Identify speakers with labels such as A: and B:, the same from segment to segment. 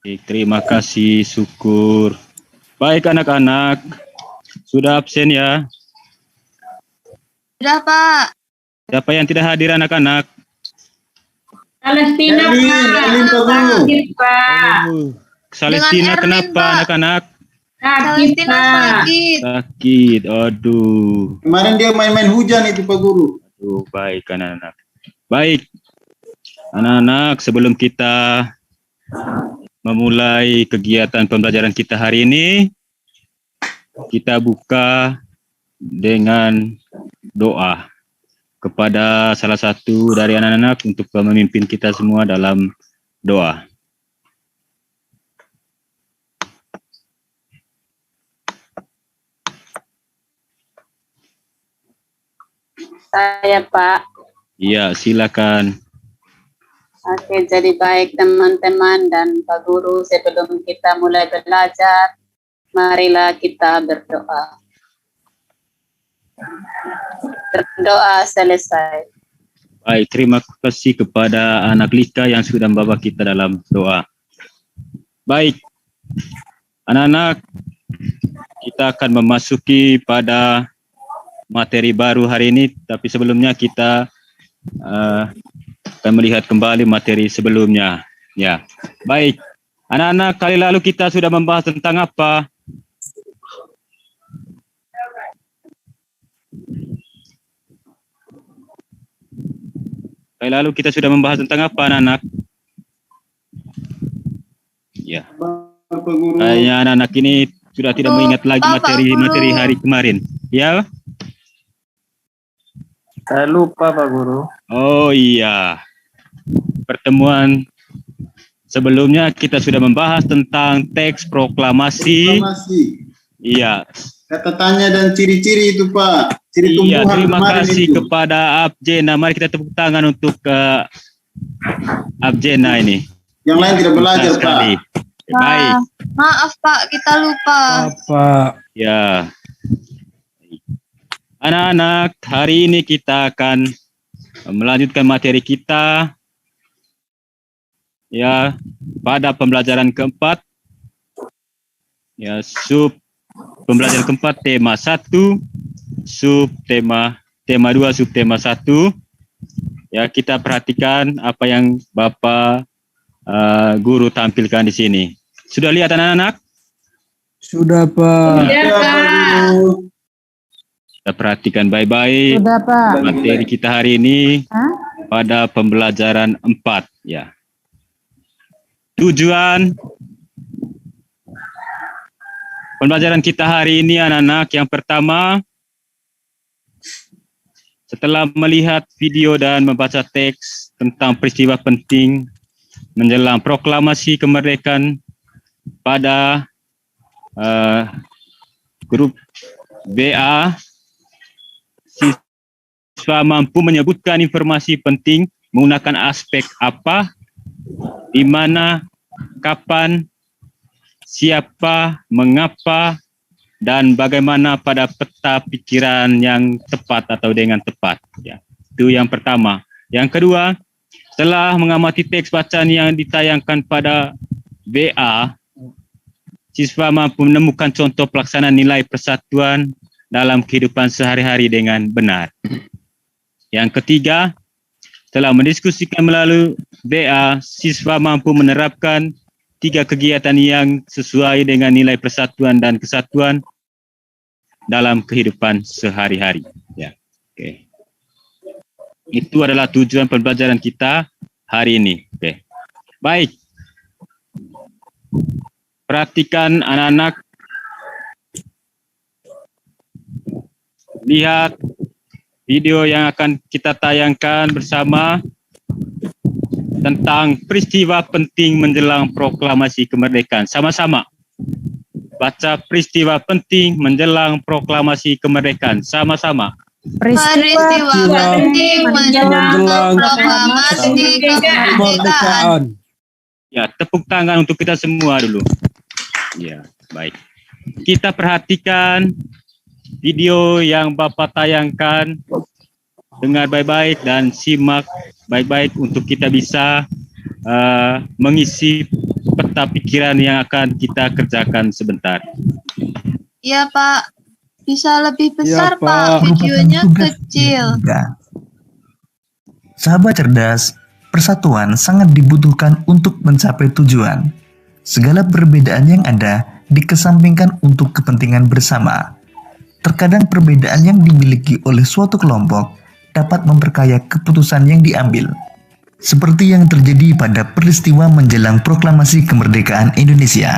A: Terima kasih, syukur. Baik anak-anak, sudah absen ya?
B: Sudah, Pak.
A: Siapa yang tidak hadir anak-anak?
C: Celestina, Pak.
A: Celestina, kenapa anak-anak?
B: Celestina sakit.
A: Sakit, aduh.
D: Kemarin dia main-main hujan itu Pak Guru.
A: Aduh, baik anak-anak. Baik, anak-anak, sebelum kita memulai kegiatan pembelajaran kita hari ini, kita buka dengan doa kepada salah satu dari anak-anak untuk memimpin kita semua dalam doa.
C: Saya, Pak.
A: Iya, silakan.
C: Oke, jadi baik teman-teman dan Pak Guru, sebelum kita mulai belajar, marilah kita berdoa. Berdoa selesai.
A: Baik, terima kasih kepada anak Lika yang sudah membawa kita dalam doa. Baik, anak-anak, kita akan memasuki pada materi baru hari ini, tapi sebelumnya kita akan melihat kembali materi sebelumnya. Ya, baik. Anak-anak, kali lalu kita sudah membahas tentang apa? Kali lalu kita sudah membahas tentang apa, anak-anak? Ya. Kayaknya anak-anak ini sudah tidak mengingat lagi materi hari kemarin. Ya?
E: Saya lupa Pak Guru.
A: Oh iya. Pertemuan sebelumnya kita sudah membahas tentang teks proklamasi. Iya.
D: Kata tanya dan ciri-ciri itu Pak. Ciri tumbuhan.
A: Iya, terima kasih itu kepada Abjena. Mari kita tepuk tangan untuk Abjena ini.
D: Yang lain tidak belajar Pak.
A: Baik.
B: Maaf Pak, kita lupa.
E: Pak.
A: Ya. Anak-anak, hari ini kita akan melanjutkan materi kita ya pada pembelajaran keempat. Ya, sub pembelajaran keempat tema 1, sub tema 2, sub tema 1. Ya, kita perhatikan apa yang Bapak guru tampilkan di sini. Sudah lihat anak-anak?
E: Sudah Pak.
C: Sudah, Pak.
A: Kita perhatikan baik-baik materi kita hari ini pada pembelajaran 4 ya. Tujuan pembelajaran kita hari ini anak-anak, yang pertama, setelah melihat video dan membaca teks tentang peristiwa penting menjelang proklamasi kemerdekaan pada grup BA, siswa mampu menyebutkan informasi penting menggunakan aspek apa, di mana, kapan, siapa, mengapa, dan bagaimana pada peta pikiran yang tepat atau dengan tepat. Ya, itu yang pertama. Yang kedua, setelah mengamati teks bacaan yang ditayangkan pada BA, siswa mampu menemukan contoh pelaksanaan nilai persatuan dalam kehidupan sehari-hari dengan benar. Yang ketiga, setelah mendiskusikan melalui BA, siswa mampu menerapkan 3 kegiatan yang sesuai dengan nilai persatuan dan kesatuan dalam kehidupan sehari-hari. Ya, oke. Itu adalah tujuan pembelajaran kita hari ini. Oke. Baik. Perhatikan anak-anak. Lihat video yang akan kita tayangkan bersama tentang peristiwa penting menjelang proklamasi kemerdekaan. Sama-sama. Baca peristiwa penting menjelang proklamasi kemerdekaan. Sama-sama.
B: Peristiwa penting menjelang proklamasi kemerdekaan.
A: Ya, tepuk tangan untuk kita semua dulu. Ya, baik. Kita perhatikan video yang Bapak tayangkan, dengar baik-baik dan simak baik-baik untuk kita bisa mengisi peta peta pikiran yang akan kita kerjakan sebentar.
B: Iya Pak. Bisa lebih besar
E: Iya,
B: Pak.
E: Pak.
B: Videonya
F: Merupakan tugas
B: kecil.
F: ketiga. Sahabat cerdas, persatuan sangat dibutuhkan untuk mencapai tujuan. Segala perbedaan yang ada dikesampingkan untuk kepentingan bersama. Terkadang perbedaan yang dimiliki oleh suatu kelompok dapat memperkaya keputusan yang diambil. Seperti yang terjadi pada peristiwa menjelang proklamasi kemerdekaan Indonesia.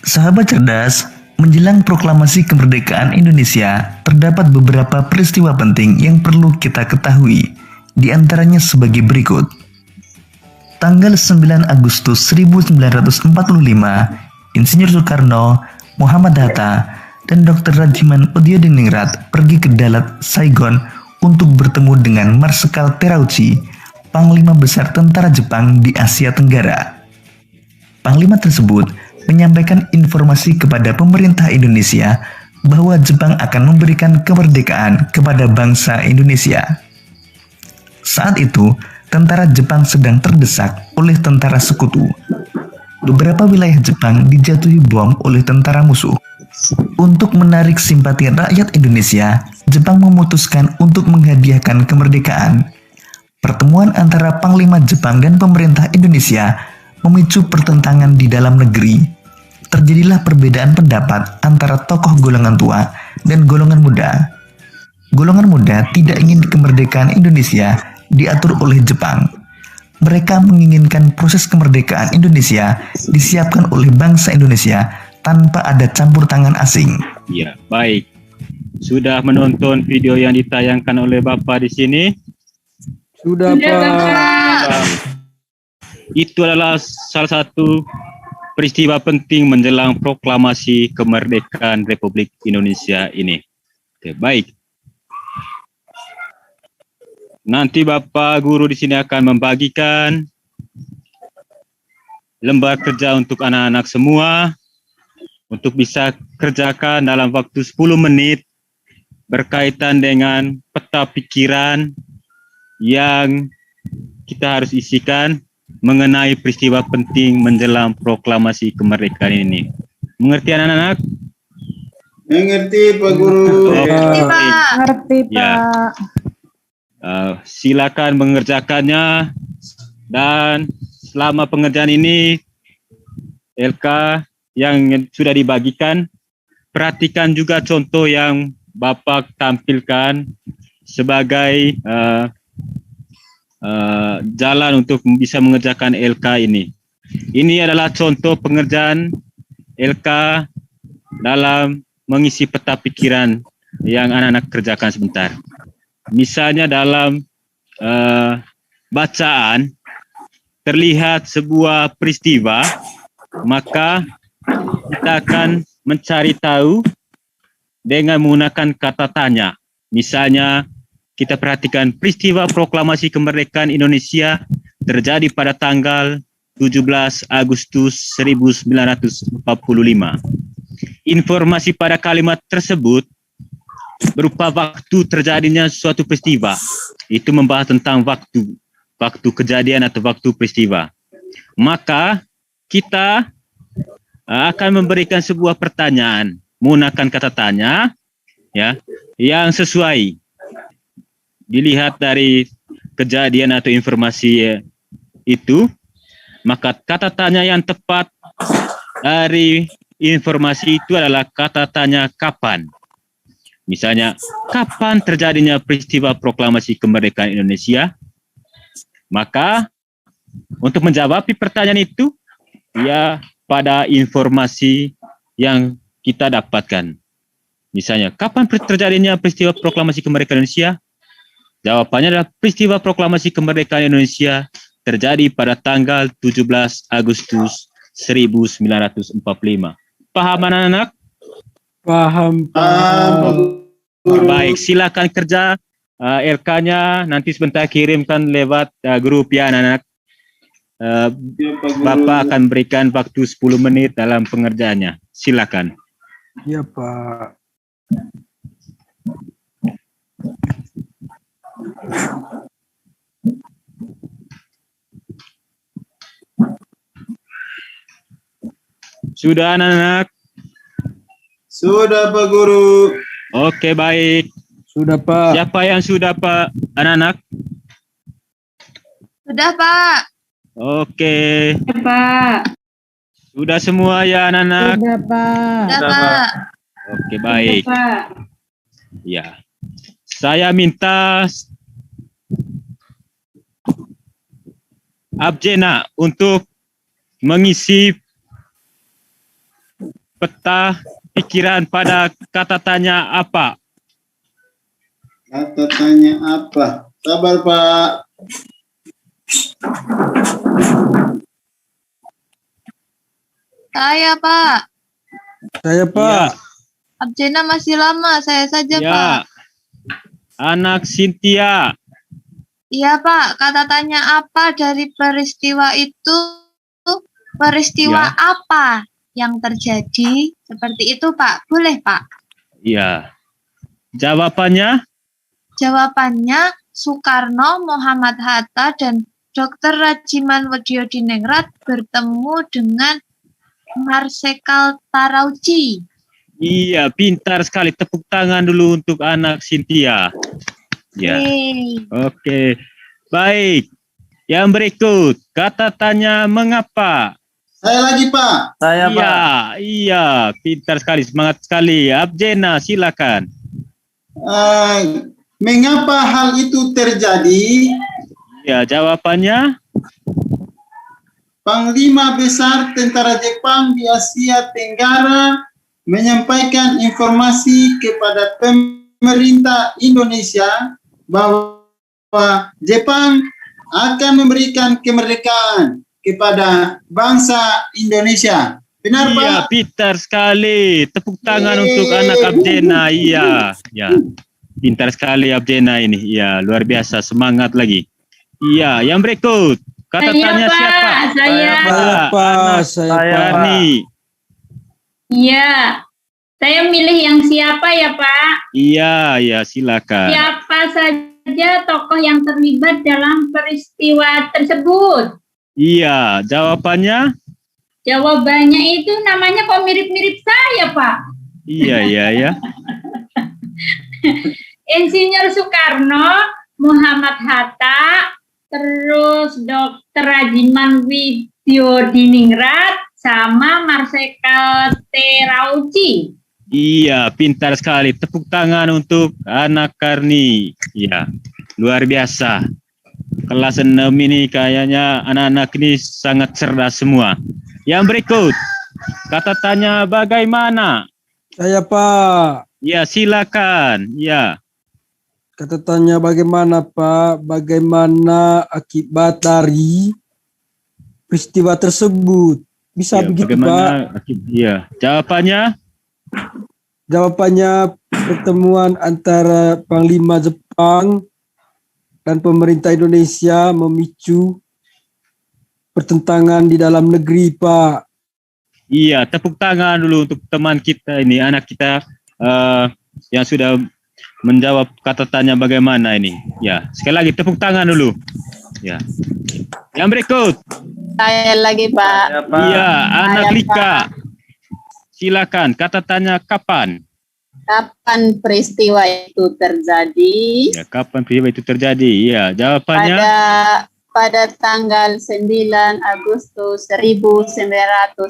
F: Sahabat cerdas, menjelang proklamasi kemerdekaan Indonesia, terdapat beberapa peristiwa penting yang perlu kita ketahui, di antaranya sebagai berikut. Tanggal 9 Agustus 1945, Insinyur Soekarno, Muhammad Hatta, dan Dr. Rajiman Odyodiningrat pergi ke Dalat, Saigon untuk bertemu dengan Marsekal Terauchi, Panglima Besar Tentara Jepang di Asia Tenggara. Panglima tersebut menyampaikan informasi kepada pemerintah Indonesia bahwa Jepang akan memberikan kemerdekaan kepada bangsa Indonesia. Saat itu, tentara Jepang sedang terdesak oleh tentara sekutu. Beberapa wilayah Jepang dijatuhi bom oleh tentara musuh. Untuk menarik simpati rakyat Indonesia, Jepang memutuskan untuk menghadiahkan kemerdekaan. Pertemuan antara Panglima Jepang dan pemerintah Indonesia memicu pertentangan di dalam negeri. Terjadilah perbedaan pendapat antara tokoh golongan tua dan golongan muda. Golongan muda tidak ingin kemerdekaan Indonesia diatur oleh Jepang. Mereka menginginkan proses kemerdekaan Indonesia disiapkan oleh bangsa Indonesia tanpa ada campur tangan asing.
A: Ya, baik. Sudah menonton video yang ditayangkan oleh Bapak di sini?
E: Sudah, Pak.
A: Itu adalah salah satu peristiwa penting menjelang proklamasi kemerdekaan Republik Indonesia ini. Oke, baik. Nanti Bapak Guru di sini akan membagikan lembar kerja untuk anak-anak semua untuk bisa kerjakan dalam waktu 10 menit berkaitan dengan peta pikiran yang kita harus isikan mengenai peristiwa penting menjelang proklamasi kemerdekaan ini. Mengerti anak-anak?
D: Mengerti Pak Guru.
B: Ngerti Pak.
C: Ngerti
A: Ya. Silakan mengerjakannya, dan selama pengerjaan ini LK yang sudah dibagikan, perhatikan juga contoh yang Bapak tampilkan sebagai jalan untuk bisa mengerjakan LK ini. Ini adalah contoh pengerjaan LK dalam mengisi peta pikiran yang anak-anak kerjakan sebentar. Misalnya dalam bacaan terlihat sebuah peristiwa, maka kita akan mencari tahu dengan menggunakan kata tanya. Misalnya kita perhatikan peristiwa proklamasi kemerdekaan Indonesia terjadi pada tanggal 17 Agustus 1945. Informasi pada kalimat tersebut berupa waktu terjadinya suatu peristiwa. Itu membahas tentang waktu kejadian atau waktu peristiwa. Maka kita akan memberikan sebuah pertanyaan menggunakan kata tanya, ya, yang sesuai. Dilihat dari kejadian atau informasi itu, maka kata tanya yang tepat dari informasi itu adalah kata tanya kapan. Misalnya, kapan terjadinya peristiwa proklamasi kemerdekaan Indonesia? Maka untuk menjawab pertanyaan itu, ya pada informasi yang kita dapatkan. Misalnya, kapan terjadinya peristiwa proklamasi kemerdekaan Indonesia? Jawabannya adalah peristiwa proklamasi kemerdekaan Indonesia terjadi pada tanggal 17 Agustus 1945. Paham anak-anak?
E: Paham.
A: Baik, silakan kerja LK-nya nanti sebentar kirimkan lewat grup ya anak-anak. Bapak akan berikan waktu 10 menit dalam pengerjaannya. Silakan.
E: Ya, Pak.
A: Sudah anak-anak?
D: Sudah Pak Guru.
A: Oke, baik.
E: Sudah, Pak.
A: Siapa yang sudah, Pak? Anak-anak?
B: Sudah, Pak.
A: Oke.
C: Pak.
A: Sudah semua ya anak-anak?
B: Sudah, Pak.
A: Oke, baik.
C: Pak.
A: Ya. Saya minta Abjena untuk mengisi peta pikiran pada kata tanya apa?
D: Kata tanya apa? Sabar Pak.
B: Saya, Pak.
E: Saya, Pak.
B: Abjena masih lama, saya saja,
A: Ya.
B: Pak.
A: Anak Cynthia.
B: Iya, Pak. Kata tanya apa dari peristiwa itu? Peristiwa
A: Ya.
B: apa yang terjadi? Seperti itu, Pak. Boleh, Pak?
A: Ya. Jawabannya?
B: Jawabannya Soekarno, Muhammad Hatta, dan Dr. Rajiman Widyodiningrat bertemu dengan Marsekal Tarauci.
A: Iya, pintar sekali. Tepuk tangan dulu untuk anak Cynthia. Ya.
B: Yeay.
A: Oke. Baik. Yang berikut, kata tanya mengapa?
D: Saya lagi Pak.
A: Iya, iya, pintar sekali, semangat sekali. Abjena, silakan.
D: Mengapa hal itu terjadi?
A: Ya, jawabannya?
D: Panglima Besar Tentara Jepang di Asia Tenggara menyampaikan informasi kepada pemerintah Indonesia bahwa Jepang akan memberikan kemerdekaan kepada bangsa Indonesia. Benar,
A: Iya,
D: Pak?
A: pintar sekali. Tepuk tangan
D: Yeay.
A: untuk anak Abjena. Iya, ya. Pintar sekali Abjena ini. Iya, luar biasa. Semangat lagi. Iya, yang berikut. Kata tanya
C: Pak.
A: siapa?
C: Saya.
E: Pak.
A: Anak
E: Saya, Pak.
A: Karni.
C: Iya. Saya milih yang siapa ya, Pak?
A: Iya, ya, silakan.
C: Siapa saja tokoh yang terlibat dalam peristiwa tersebut?
A: Iya, jawabannya?
C: Jawabannya itu namanya kok mirip-mirip saya, Pak.
A: Iya, iya, ya.
C: Insinyur Soekarno, Muhammad Hatta, terus Dr. Rajiman Widyodiningrat, sama Marsekal Tarauci.
A: Iya, pintar sekali. Tepuk tangan untuk anak Karni. Iya, luar biasa. Kelas 6 ini kayaknya anak-anak ini sangat cerdas semua. Yang berikut, kata tanya bagaimana?
E: Saya, Pak.
A: Ya, silakan. Ya,
E: Kata tanya bagaimana, Pak? Bagaimana akibat dari peristiwa tersebut? Bisa
A: ya,
E: begitu, Pak?
A: bagaimana? Iya, jawabannya?
E: Jawabannya pertemuan antara Panglima Jepang dan pemerintah Indonesia memicu pertentangan di dalam negeri, Pak.
A: Iya, tepuk tangan dulu untuk teman kita ini, anak kita yang sudah menjawab kata tanya bagaimana ini. Ya, sekali lagi tepuk tangan dulu. Ya. Yang berikut.
C: Saya lagi, Pak.
A: Iya, anak
C: Saya,
A: Lika. Silakan, kata tanya kapan?
C: Kapan peristiwa itu terjadi?
A: Ya, kapan peristiwa itu terjadi? Iya, jawabannya?
C: Pada tanggal 9 Agustus 1945,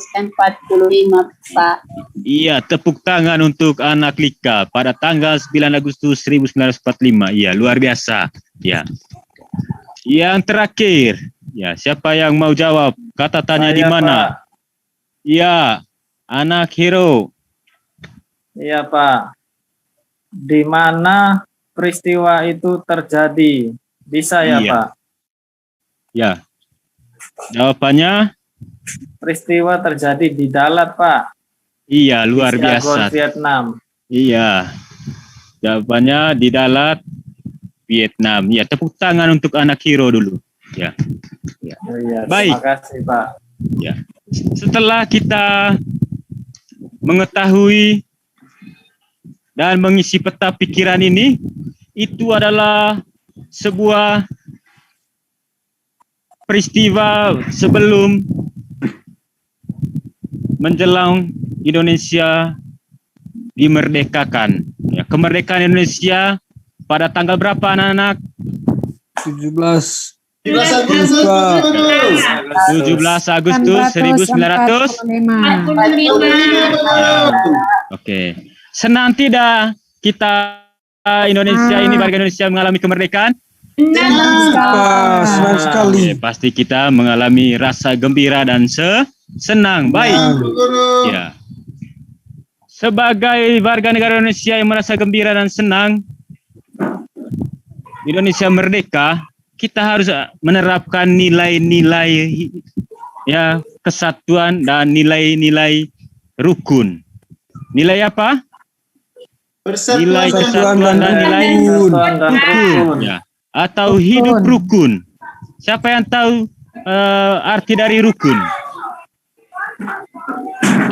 C: Pak.
A: Iya, tepuk tangan untuk anak Lika pada tanggal 9 Agustus 1945. Iya, luar biasa. Ya. Yang terakhir, ya, siapa yang mau jawab? Kata tanya di mana? Iya, anak Hero.
G: Iya, Pak. Di mana peristiwa itu terjadi? Bisa ya,
A: Iya.
G: Pak?
A: Ya. Jawabannya?
G: Peristiwa terjadi di Dalat, Pak.
A: Iya, luar
G: Di
A: biasa.
G: Saigon, Vietnam.
A: Iya. Jawabannya di Dalat, Vietnam. Ya, tepuk tangan untuk anak Hero dulu. Ya. Ya.
G: Oh, iya,
A: Baik.
G: terima kasih, Pak.
A: Ya. Setelah kita mengetahui dan mengisi peta pikiran ini, itu adalah sebuah peristiwa sebelum menjelang Indonesia dimerdekakan. Ya, kemerdekaan Indonesia pada tanggal berapa anak-anak?
E: 17
D: 17 Agustus.
A: 17 Agustus 1945. Oke. Senang tidak kita Indonesia ini, warga Indonesia mengalami kemerdekaan?
E: Senang sekali.
A: Oke, pasti kita mengalami rasa gembira dan senang. Baik. Ya. Sebagai warga negara Indonesia yang merasa gembira dan senang, Indonesia merdeka, kita harus menerapkan nilai-nilai ya kesatuan dan nilai-nilai rukun. Nilai apa? Nilai kesatuan dan nilai rukun. Ya. Atau hidup rukun. Siapa yang tahu arti dari rukun?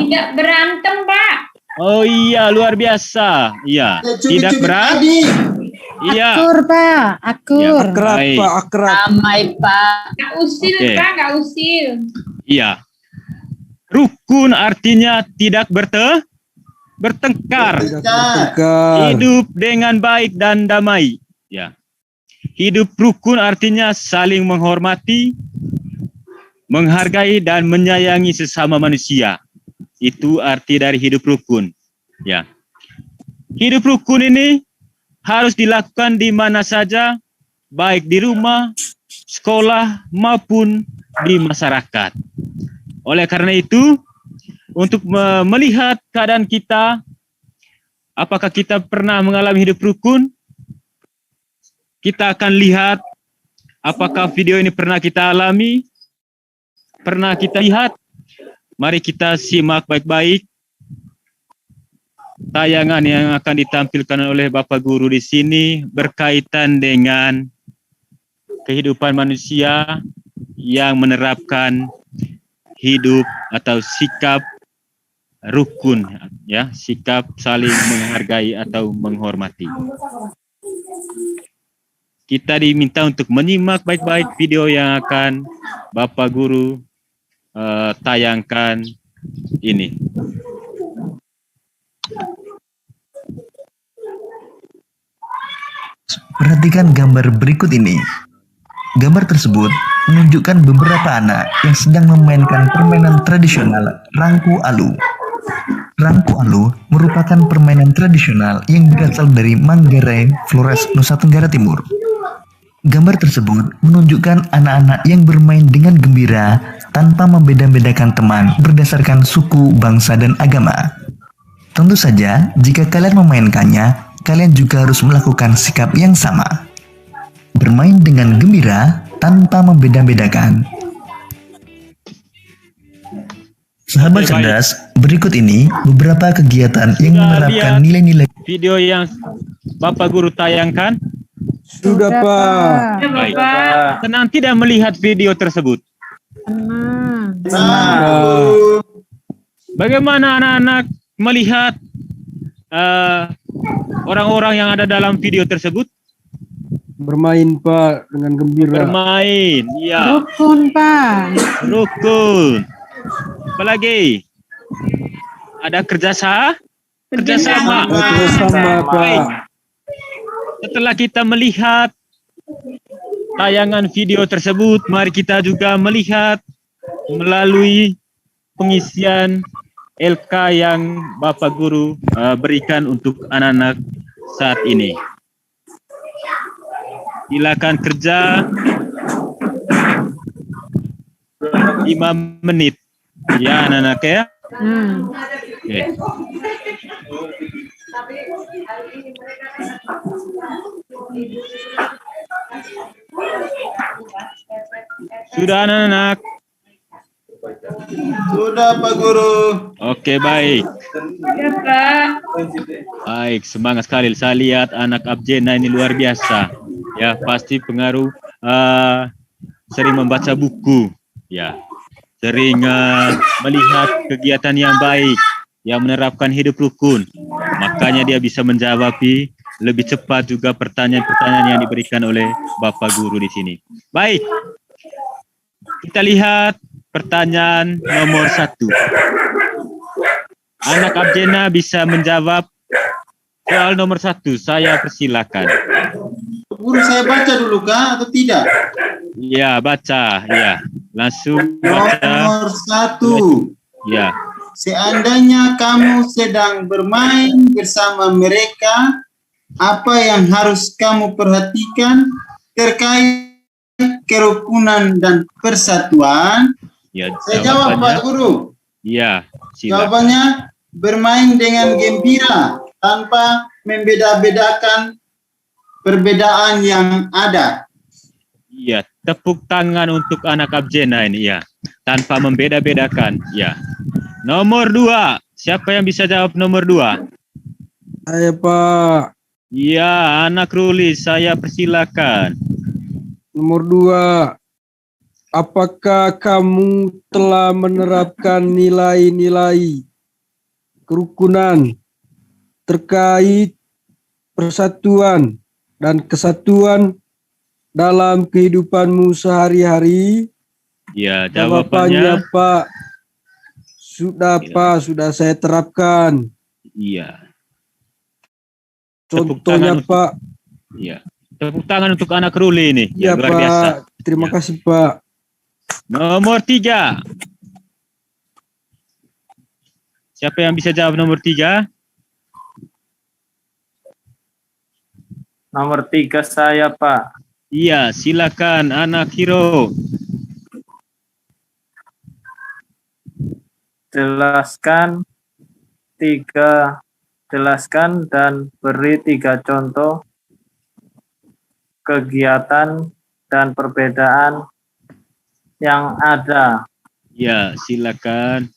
H: Tidak berantem, Pak.
A: Oh iya, luar biasa. Iya, tidak berantem. Iya.
I: Akur, Pak. Akur.
A: Ya,
E: Akrab,
A: baik.
E: Pak, akrab.
C: Damai, Pak.
H: Gak usil,
A: Oke.
H: Pak. Gak usil.
A: Iya. Rukun artinya tidak bertengkar.
E: Bertengkar.
A: Hidup dengan baik dan damai. Ya. Hidup rukun artinya saling menghormati, menghargai dan menyayangi sesama manusia. Itu arti dari hidup rukun. Ya. Hidup rukun ini harus dilakukan di mana saja, baik di rumah, sekolah maupun di masyarakat. Oleh karena itu, untuk melihat keadaan kita, apakah kita pernah mengalami hidup rukun, kita akan lihat apakah video ini pernah kita alami, pernah kita lihat. Mari kita simak baik-baik tayangan yang akan ditampilkan oleh Bapak Guru di sini berkaitan dengan kehidupan manusia yang menerapkan hidup atau sikap rukun, ya, sikap saling menghargai atau menghormati. Kita diminta untuk menyimak baik-baik video yang akan Bapak Guru tayangkan ini.
F: Perhatikan gambar berikut ini. Gambar tersebut menunjukkan beberapa anak yang sedang memainkan permainan tradisional Rangku Alu. Rangku Alu merupakan permainan tradisional yang berasal dari Manggarai, Flores, Nusa Tenggara Timur. Gambar tersebut menunjukkan anak-anak yang bermain dengan gembira tanpa membeda-bedakan teman berdasarkan suku, bangsa, dan agama. Tentu saja, jika kalian memainkannya, kalian juga harus melakukan sikap yang sama. Bermain dengan gembira tanpa membeda-bedakan. Sahabat cerdas, berikut ini beberapa kegiatan yang menerapkan nilai-nilai.
A: Video yang Bapak Guru tayangkan,
E: Sudah, Pak.
A: baik. Senang tidak melihat video tersebut? Bagaimana anak-anak melihat orang-orang yang ada dalam video tersebut?
E: Bermain, Pak, dengan gembira.
A: Bermain, ya.
I: Rukun, Pak.
A: Rukun. Apalagi? Ada kerjasama?
E: Bekerjasama,
A: Baik.
E: Pak.
A: Setelah kita melihat tayangan video tersebut, mari kita juga melihat melalui pengisian LK yang Bapak Guru berikan untuk anak-anak saat ini. Silakan kerja 5 menit. Ya anak-anak ya. Oke. Sudah anak-anak?
D: Sudah Pak Guru.
A: Oke, baik.
H: Ya, Pak.
A: Baik, semangat sekali. Saya lihat anak Abjena ini luar biasa. Ya, pasti pengaruh sering membaca buku. Ya, sering melihat kegiatan yang baik, yang menerapkan hidup rukun. Makanya dia bisa menjawab lebih cepat juga pertanyaan-pertanyaan yang diberikan oleh Bapak Guru di sini. Baik, kita lihat pertanyaan nomor 1. anak Abjena bisa menjawab soal nomor 1. Saya persilakan.
D: Guru, saya baca dulu kah atau tidak?
A: Ya, baca. Ya, langsung baca.
D: Nomor 1.
A: Ya,
D: Seandainya kamu sedang bermain bersama mereka, apa yang harus kamu perhatikan terkait kerukunan dan persatuan?
A: ya.
D: Saya jawab, Pak Guru.
A: Ya, silakan.
D: Jawabannya bermain dengan gembira tanpa membeda-bedakan perbedaan yang ada.
A: Iya, tepuk tangan untuk anak Abjena ini ya. Tanpa membeda-bedakan, ya. Nomor 2. Siapa yang bisa jawab nomor 2?
E: Saya, Pak.
A: Ya, anak Ruli, saya persilakan.
E: Nomor 2. Apakah kamu telah menerapkan nilai-nilai kerukunan terkait persatuan dan kesatuan dalam kehidupanmu sehari-hari?
A: Ya,
E: Jawabannya,
A: jawabannya.
E: Pak. Sudah, Pak. Sudah saya terapkan.
A: Iya. Tepuk
E: Contohnya,
A: tangan
E: Pak.
A: Iya. Tepuk tangan untuk anak Ruli ini.
E: Ya,
A: Luar
E: Pak.
A: biasa.
E: Terima
A: Ya.
E: kasih, Pak.
A: Nomor 3. Siapa yang bisa jawab nomor 3?
G: Nomor 3 saya, Pak.
A: Iya, silakan anak Hiro.
G: Jelaskan dan beri 3 contoh kegiatan dan perbedaan yang ada.
A: Ya, silakan.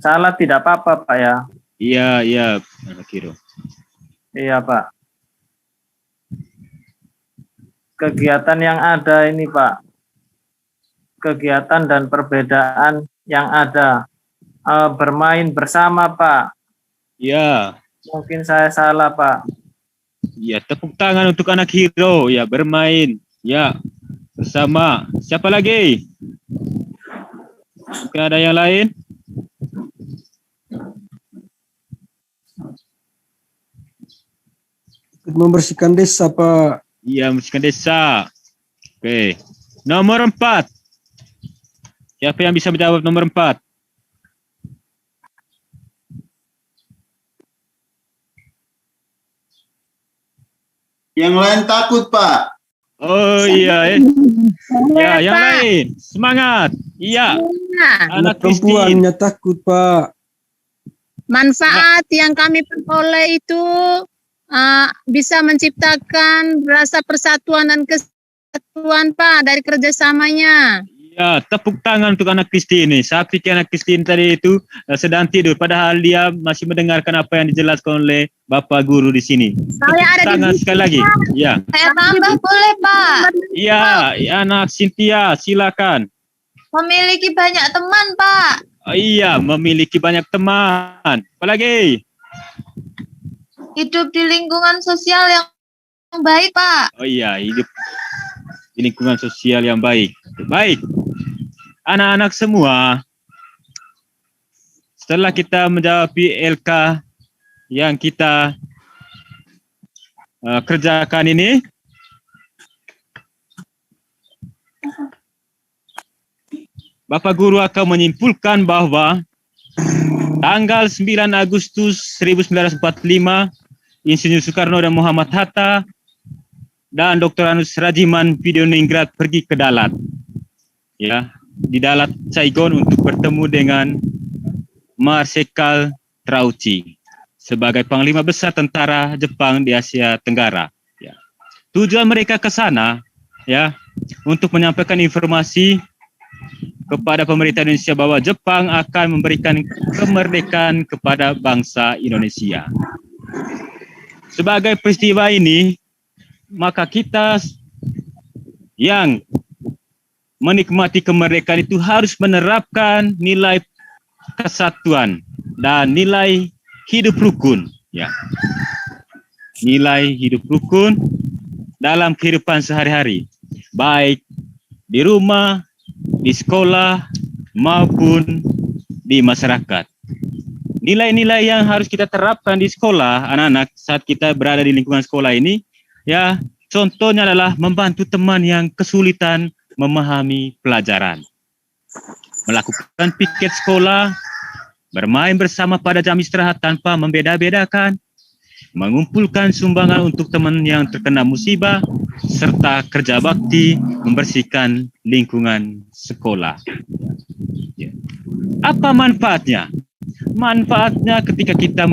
G: Salah tidak apa-apa, Pak ya.
A: Iya, anak Hiro.
G: Iya, Pak. Kegiatan yang ada ini, Pak. Kegiatan dan perbedaan yang ada. Bermain bersama, Pak.
A: Ya.
G: Mungkin saya salah, Pak.
A: Ya, tepuk tangan untuk anak Hiro. Ya, bermain. Ya, bersama. Siapa lagi? Mungkin ada yang lain?
E: Membersihkan desa, Pak.
A: Iya, membersihkan desa. Oke. Nomor 4. Siapa yang bisa menjawab nomor 4?
D: Yang lain takut, Pak.
A: Oh iya, ya, yang lain. Semangat. Iya. Anak Christine.
E: Perempuannya takut, Pak.
I: Manfaat yang kami peroleh itu bisa menciptakan rasa persatuan dan kesatuan, Pak, dari kerjasamanya.
A: Ya, tepuk tangan untuk anak Christine ini. Saya pikir anak Christine tadi itu sedang tidur, padahal dia masih mendengarkan apa yang dijelaskan oleh Bapak Guru di sini.
I: Saya ada di
A: Tangan
I: sini,
A: sekali lagi. Ya.
B: Saya tambah boleh, Pak?
A: Ya, anak Cynthia, silakan.
B: Memiliki banyak teman, Pak.
A: Oh, iya, memiliki banyak teman. Apalagi?
B: Hidup di lingkungan sosial yang baik, Pak.
A: Oh iya, hidup di lingkungan sosial yang baik. Baik. Anak-anak semua, setelah kita menjawab LK yang kita kerjakan ini, Bapak Guru akan menyimpulkan bahwa tanggal 9 Agustus 1945, Insinyur Soekarno dan Muhammad Hatta dan Dr. Anus Rajiman Vidyaningrat pergi ke Dalat. Ya, di Dalat Saigon untuk bertemu dengan Marsikal Trauci sebagai Panglima Besar Tentara Jepang di Asia Tenggara. Ya. Tujuan mereka ke sana ya untuk menyampaikan informasi kepada pemerintah Indonesia bahwa Jepang akan memberikan kemerdekaan kepada bangsa Indonesia. Sebagai peristiwa ini, maka kita yang menikmati kemerdekaan itu harus menerapkan nilai kesatuan dan nilai hidup rukun, ya. Nilai hidup rukun dalam kehidupan sehari-hari, baik di rumah, di sekolah, maupun di masyarakat. Nilai-nilai yang harus kita terapkan di sekolah anak-anak saat kita berada di lingkungan sekolah ini, ya contohnya adalah membantu teman yang kesulitan memahami pelajaran, melakukan piket sekolah, bermain bersama pada jam istirahat tanpa membeda-bedakan, mengumpulkan sumbangan untuk teman yang terkena musibah, serta kerja bakti membersihkan lingkungan sekolah. Ya. Apa manfaatnya? Manfaatnya ketika kita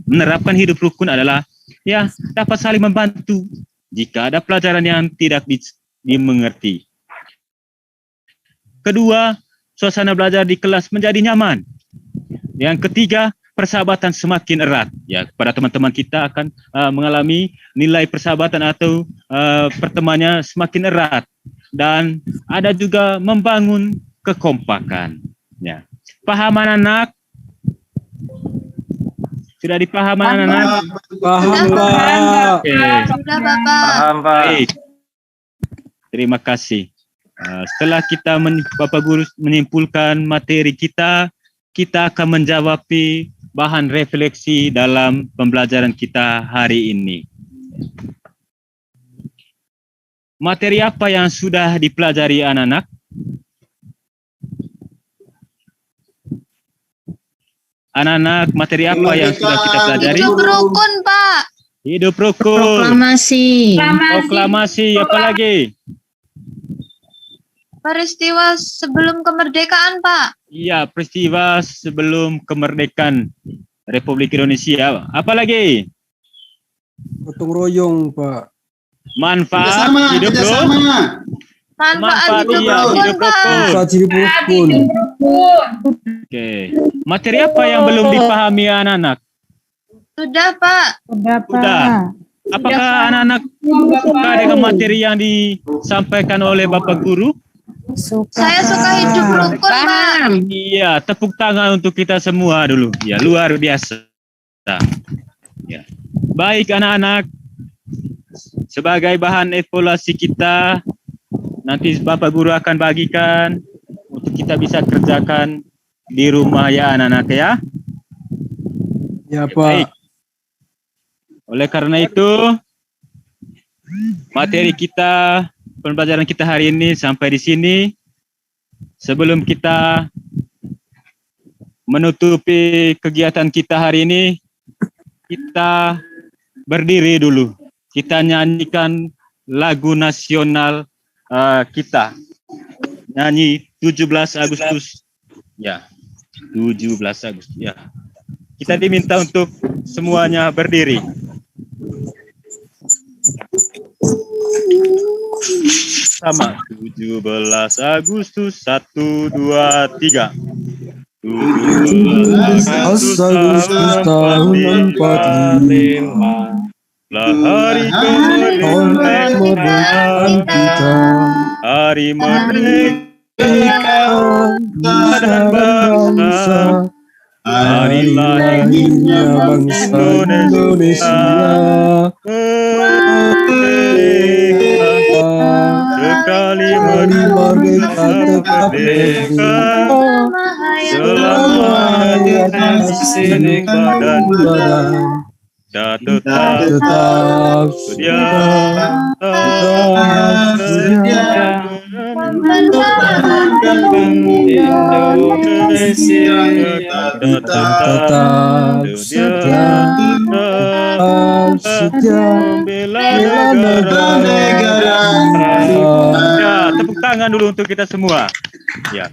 A: menerapkan hidup rukun adalah ya dapat saling membantu jika ada pelajaran yang tidak dimengerti. Kedua, suasana belajar di kelas menjadi nyaman. Yang ketiga, persahabatan semakin erat. Ya, kepada teman-teman kita akan mengalami nilai persahabatan atau pertemanannya semakin erat, dan ada juga membangun kekompakan. Ya, paham anak-anak? Sudah dipaham anak-anak?
E: Paham, Pak.
A: Oke.
B: Sudah, Bapak.
G: Paham, Pak.
A: Baik. Terima kasih. Setelah Bapak Guru menyimpulkan materi kita akan menjawab bahan refleksi dalam pembelajaran kita hari ini. Materi apa yang sudah dipelajari anak-anak? Anak-anak, materi apa yang sudah kita pelajari?
B: Hidup rukun, Pak.
A: Hidup rukun.
I: Proklamasi.
A: Proklamasi, apa lagi?
B: Peristiwa sebelum kemerdekaan, Pak.
A: Iya, peristiwa sebelum kemerdekaan Republik Indonesia. Apa lagi?
E: Gotong royong, Pak.
A: Manfaat
D: Kerjasama,
A: hidup rukun.
D: kerjasama.
B: Manfaat hidup
A: iya,
B: rukun,
A: hidup
B: Pak.
A: rukun.
E: Manfaat hidup rukun.
A: Oke. Materi apa yang belum dipahami anak-anak?
B: Sudah, Pak.
A: Sudah. Apakah anak-anak suka dengan materi yang disampaikan oleh Bapak Guru?
B: Saya suka hidup rukun, Pak.
A: Iya, tepuk tangan untuk kita semua dulu. Ya, luar biasa. Ya. Baik anak-anak, sebagai bahan evaluasi kita, nanti Bapak Guru akan bagikan untuk kita bisa kerjakan di rumah ya anak-anak ya.
E: Ya,
A: Baik.
E: Pak.
A: Oleh karena itu, materi kita, pembelajaran kita hari ini sampai di sini. Sebelum kita menutupi kegiatan kita hari ini, kita berdiri dulu. Kita nyanyikan lagu nasional kita. Nyanyi 17 Agustus. Ya, 17 Agustus. Ya. Kita diminta untuk semuanya berdiri. Sama 17 Agustus 1 2 3. 17
E: Agustus tahun 45.
A: lah hari kemerdekaan
E: kita.
A: Hari merdeka
E: dan bangsa.
A: Hari lahirnya
E: bangsa Indonesia.
A: Sekali
E: merdeka tetap
A: merdeka
B: Selama
A: sini badan tetap sedia
G: Indonesia
A: tetap sedia membela negara. Ya, tepuk tangan dulu untuk kita semua. Ya.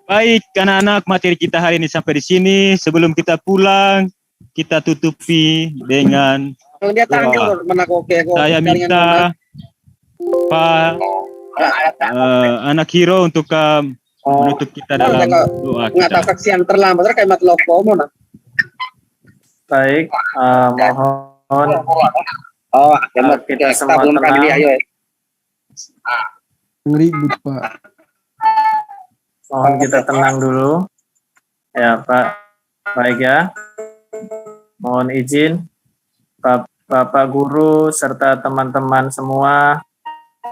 A: Baik, anak-anak, materi kita hari ini sampai di sini. Sebelum kita pulang, kita tutupi dengan doa. Saya minta Pak anak hero untuk menutup kita dalam doa kita.
G: Baik, mohon kita semua tenang.
E: Ribut, Pak.
G: Mohon kita tenang dulu. Ya, Pak. Baik ya. Mohon izin Bapak Guru serta teman-teman semua,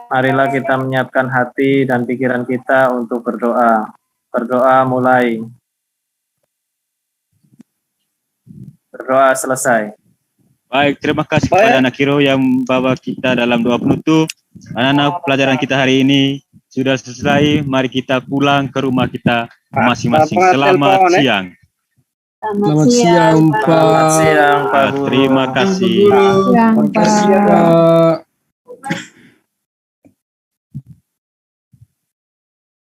G: marilah kita menyiapkan hati dan pikiran kita untuk berdoa. Berdoa mulai. Berdoa selesai.
A: Baik, terima kasih kepada anak Hero yang membawa kita dalam doa penutup. Anak-anak, pelajaran kita hari ini sudah selesai. Mari kita pulang ke rumah kita masing-masing. Selamat siang.
E: Selamat siang, Pak.
G: Selamat siang, Pak Guru.
A: Terima kasih.
E: Terima kasih, Pak.